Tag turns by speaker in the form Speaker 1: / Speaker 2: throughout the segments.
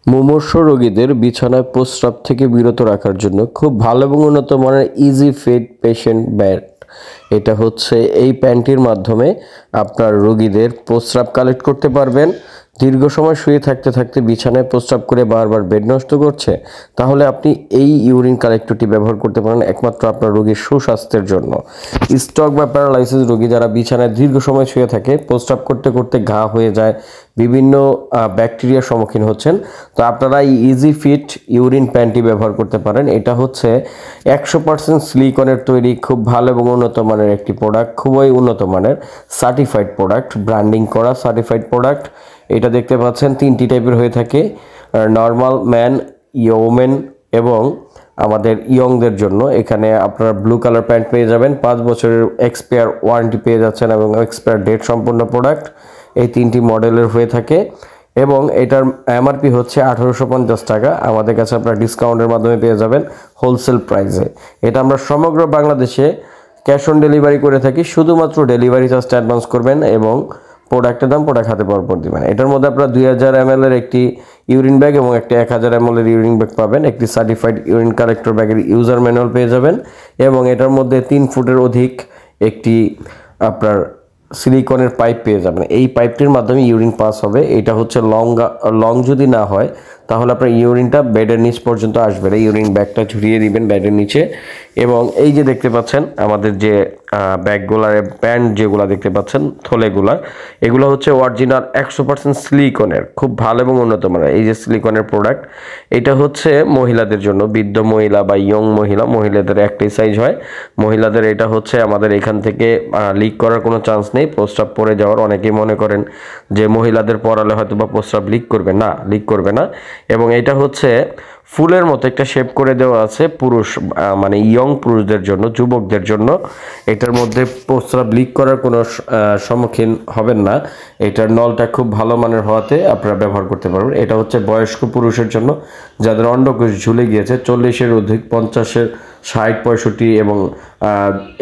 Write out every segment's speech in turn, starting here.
Speaker 1: মুমূর্ষু রোগীদের বিছানায় প্রস্রাব থেকে বিরত রাখার জন্য খুব ভালো এবং উন্নত মানের ইজি ফিট পেশেন্ট ব্যাট। এটা হচ্ছে এই প্যান্টটির মাধ্যমে আপনার রোগীদের প্রস্রাব কালেক্ট করতে পারবেন। দীর্ঘ সময় শুয়ে থাকতে থাকতে বিছানায় প্রস্রাব করে বারবার বেড নষ্ট করছে, তাহলে আপনি এই ইউরিন কালেক্টরটি ব্যবহার করতে পারেন একমাত্র আপনার রোগীর সুস্বাস্থ্যের জন্য। স্ট্রোক বা প্যারালাইসিস রোগী যারা বিছানায় দীর্ঘ সময় শুয়ে থাকে, প্রস্রাব করতে করতে ঘা হয়ে যায়, বিভিন্ন ব্যাকটেরিয়ার সম্মুখীন হচ্ছেন, তো আপনারা এই ইজি ফিট ইউরিন প্যান্টটি ব্যবহার করতে পারেন। এটা হচ্ছে 100% সিলিকনের তৈরি, খুব ভালো এবং উন্নত মানের একটি প্রোডাক্ট, খুবই উন্নত মানের সার্টিফাইড প্রোডাক্ট, ব্র্যান্ডিং করা সার্টিফাইড প্রোডাক্ট। এটা দেখতে পাচ্ছেন তিনটি টাইপের হয়ে থাকে, নর্মাল, ম্যান, ওমেন এবং আমাদের ইয়ংদের জন্য। এখানে আপনারা ব্লু কালার প্যান্ট পেয়ে যাবেন, 5 বছরের এক্সপায়ার ওয়ারেন্টি পেয়ে যাচ্ছেন এবং এক্সপায়ার ডেট সম্পূর্ণ প্রোডাক্ট। এই তিনটি মডেলের হয়ে থাকে এবং এটার এমআরপি হচ্ছে 1850 টাকা। আমাদের কাছে আপনারা ডিসকাউন্টের মাধ্যমে পেয়ে যাবেন হোলসেল প্রাইসে। এটা আমরা সমগ্র বাংলাদেশে ক্যাশ অন ডেলিভারি করে থাকি, শুধুমাত্র ডেলিভারি চার্জটা অ্যাডভান্স করবেন এবং প্রোডাক্টের দাম প্রোডাক্ট হাতে পর দিবেন। এটার মধ্যে আপনারা 2000 ml এর একটি ইউরিন ব্যাগ এবং একটি 1000 ml এর ইউরিন ব্যাগ পাবেন, একটি সার্টিফাইড ইউরিন কালেক্টর ব্যাগের ইউজার ম্যানুয়াল পেয়ে যাবেন এবং এটার মধ্যে 3 ফুটের অধিক একটি আপনার সিলিকনের পাইপ পেয়ে যাবেন। এই পাইপটির মাধ্যমে ইউরিন পাস হবে। এটা হচ্ছে লং যদি না হয় তাহলে আপনার ইউরিনটা বেডের নিচ পর্যন্ত আসবে না। ইউরিন ব্যাগটা ঝুরিয়ে দিবেন বেডের নিচে এবং এই যে দেখতে পাচ্ছেন আমাদের যে ব্যাগগুলার প্যান্ট যেগুলো দেখতে পাচ্ছেন থলেগুলা, এগুলো হচ্ছে অরিজিনাল 100% সিলিকনের, খুব ভালো এবং উন্নত মানের। এই যে সিলিকনের প্রোডাক্ট, এটা হচ্ছে মহিলাদের জন্য, বৃদ্ধ মহিলা বা ইয়ং মহিলাদের একটাই সাইজ হয়। মহিলাদের এটা হচ্ছে আমাদের এখান থেকে লিক করার কোনো চান্স নেই, প্রস্রাব পড়ে যাওয়ার। অনেকেই মনে করেন যে মহিলাদের পরালে হয়তো বা প্রস্রাব লিক করবে, না, লিক করবে না। এবং এটা হচ্ছে ফুলের মতো একটা শেপ করে দেওয়া আছে পুরুষ, মানে ইয়ং পুরুষদের জন্য, যুবকদের জন্য। এটার মধ্যে প্রস্রাব লিক করার কোনো সম্মুখীন হবেন না। এটার নলটা খুব ভালো মানের হওয়াতে আপনারা ব্যবহার করতে পারবেন। এটা হচ্ছে বয়স্ক পুরুষের জন্য যাদের অন্ডকোষ ঝুলে গিয়েছে, 40-এর অধিক, 50-এর, 60, 65 এবং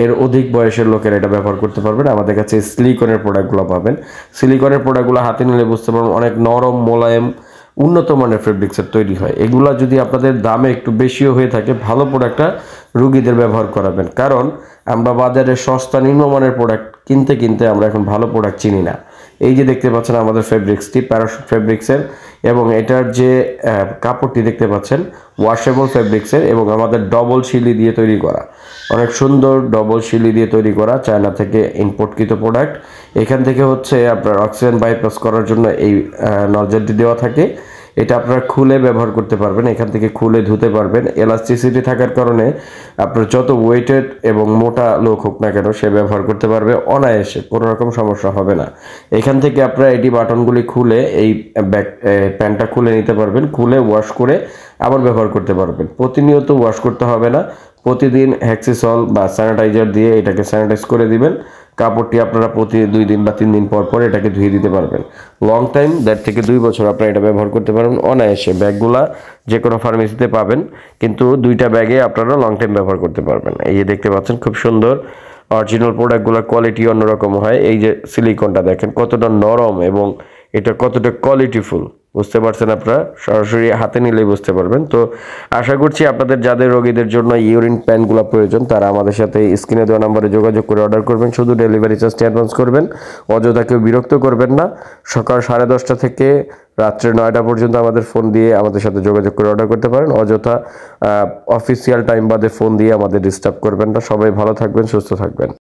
Speaker 1: এর অধিক বয়সের লোকেরা এটা ব্যবহার করতে পারবেন। আমাদের কাছে সিলিকনের প্রোডাক্টগুলো পাবেন। সিলিকনের প্রোডাক্টগুলো হাতে নিলে বুঝতে পারবেন অনেক নরম, মোলায়েম, উন্নত মানের ফেব্রিক্সের তৈরি হয়। এগুলা যদি আপনাদের দামে একটু বেশিও হয়ে থাকে, ভালো প্রোডাক্টটা রুগীদের ব্যবহার করাবেন, কারণ আমরা বাজারে সস্তা নিম্নমানের প্রোডাক্ট কিনতে কিনতে আমরা এখন ভালো প্রোডাক্ট চিনি না। এই যে দেখতে পাচ্ছেন আমাদের ফেব্রিক্সটি প্যারাশুট ফেব্রিক্সের এবং এটার যে কাপড়টি দেখতে পাচ্ছেন ওয়াশেবল ফেব্রিক্সের এবং আমাদের ডবল শিলি দিয়ে তৈরি করা, অনেক সুন্দর ডবল শিলি দিয়ে তৈরি করা, চায়না থেকে ইম্পোর্টকৃত প্রোডাক্ট। এখান থেকে হচ্ছে আপনার অক্সিজেন বাইপাস করার জন্য এই নজরটি দেওয়া থাকে। এটা আপনারা খুলে ব্যবহার করতে পারবেন, এখান থেকে খুলে ধুতে পারবেন। এলাস্টিসিটি থাকার কারণে আপনার যত ওয়েটেড এবং মোটা লোক হোক না কেন সে ব্যবহার করতে পারবে অনায়াসে, কোনো রকম সমস্যা হবে না। এখান থেকে আপনারা এটি বাটনগুলি খুলে এই প্যান্টটা খুলে নিতে পারবেন, খুলে ওয়াশ করে আবার ব্যবহার করতে পারবেন। প্রতিনিয়ত ওয়াশ করতে হবে না, প্রতিদিন হ্যাক্সিসল বা স্যানিটাইজার দিয়ে এটাকে স্যানিটাইজ করে দিবেন। কাপড়টি আপনারা প্রতি 2 দিন বা 3 দিন পর পর এটাকে ধুয়ে দিতে পারবেন। লং টাইম 1.5 থেকে 2 বছর আপনারা এটা ব্যবহার করতে পারবেন অনায়াসে। ব্যাগগুলা যে কোনো ফার্মেসিতে পাবেন, কিন্তু 2টা ব্যাগে আপনারা লং টাইম ব্যবহার করতে পারবেন। এই যে দেখতে পাচ্ছেন খুব সুন্দর অরিজিনাল প্রোডাক্টগুলোর কোয়ালিটি অন্যরকম হয়। এই যে সিলিকনটা দেখেন কতটা নরম এবং এটা কতটা কোয়ালিটিফুল, বুঝতে পারছেন আপনারা, সরাসরি হাতে নিলেই বুঝতে পারবেন। তো আশা করছি আপনাদের যাদের রোগীদের জন্য ইউরিন প্যান্টগুলো প্রয়োজন তারা আমাদের সাথে স্ক্রিনে দেওয়া নম্বরে যোগাযোগ করে অর্ডার করবেন। শুধু ডেলিভারি চার্জটি অ্যাডভান্স করবেন, অযথা কেউ বিরক্ত করবেন না। সকাল 10:30 থেকে রাত্রে 9টা পর্যন্ত আমাদের ফোন দিয়ে আমাদের সাথে যোগাযোগ করে অর্ডার করতে পারেন। অযথা অফিসিয়াল টাইম বাদে ফোন দিয়ে আমাদের ডিস্টার্ব করবেন না। সবাই ভালো থাকবেন, সুস্থ থাকবেন।